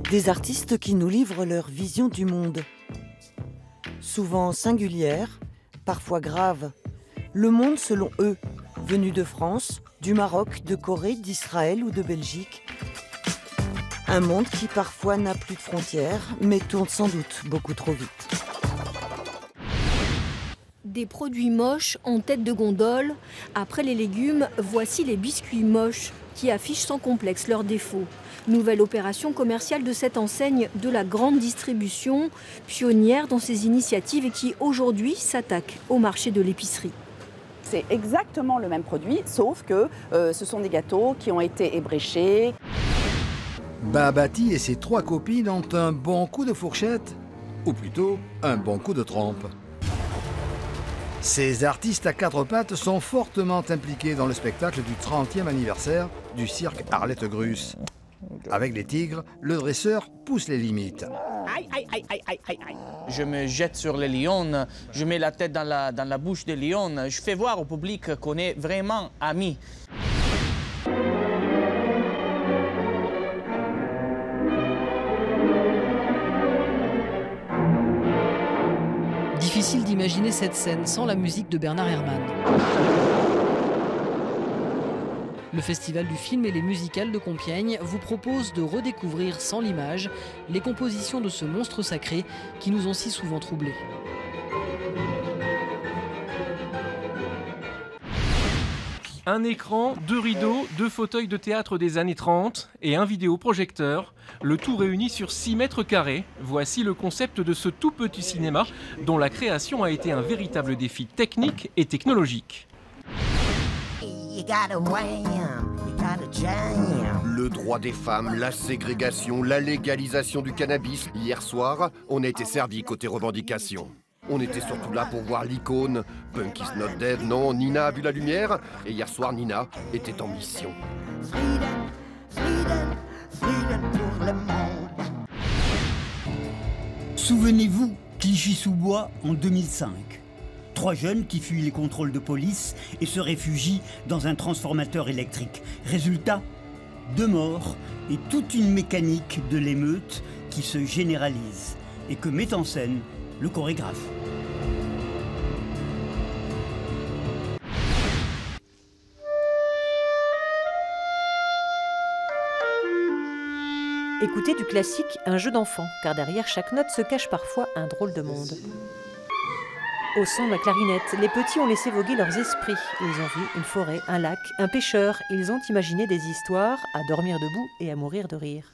Des artistes qui nous livrent leur vision du monde. Souvent singulière, parfois grave. Le monde selon eux, venus de France, du Maroc, de Corée, d'Israël ou de Belgique. Un monde qui parfois n'a plus de frontières, mais tourne sans doute beaucoup trop vite. Des produits moches en tête de gondole. Après les légumes, voici les biscuits moches qui affichent sans complexe leurs défauts. Nouvelle opération commerciale de cette enseigne de la grande distribution, pionnière dans ses initiatives et qui aujourd'hui s'attaque au marché de l'épicerie. C'est exactement le même produit, sauf que ce sont des gâteaux qui ont été ébréchés. Babati et ses 3 copines ont un bon coup de fourchette, ou plutôt un bon coup de trompe. Ces artistes à 4 pattes sont fortement impliqués dans le spectacle du 30e anniversaire du cirque Arlette Gruss. Avec les tigres, le dresseur pousse les limites. Aïe, aïe, aïe, aïe, aïe, aïe, aïe. Je me jette sur les lions, je mets la tête dans la bouche des lions, je fais voir au public qu'on est vraiment amis. Difficile d'imaginer cette scène sans la musique de Bernard Herrmann. Le Festival du film et les musicales de Compiègne vous propose de redécouvrir sans l'image les compositions de ce monstre sacré qui nous ont si souvent troublés. Un écran, 2 rideaux, 2 fauteuils de théâtre des années 30 et un vidéoprojecteur, le tout réuni sur 6 mètres carrés. Voici le concept de ce tout petit cinéma dont la création a été un véritable défi technique et technologique. Le droit des femmes, la ségrégation, la légalisation du cannabis. Hier soir, on a été servi côté revendications. On était surtout là pour voir l'icône. Punk is not dead, non, Nina a vu la lumière. Et hier soir, Nina était en mission. Souvenez-vous, Clichy-sous-Bois en 2005. 3 jeunes qui fuient les contrôles de police et se réfugient dans un transformateur électrique. Résultat, 2 morts et toute une mécanique de l'émeute qui se généralise et que met en scène le chorégraphe. Écoutez du classique, un jeu d'enfant, car derrière chaque note se cache parfois un drôle de monde. Au son de la clarinette, les petits ont laissé voguer leurs esprits. Ils ont vu une forêt, un lac, un pêcheur. Ils ont imaginé des histoires à dormir debout et à mourir de rire.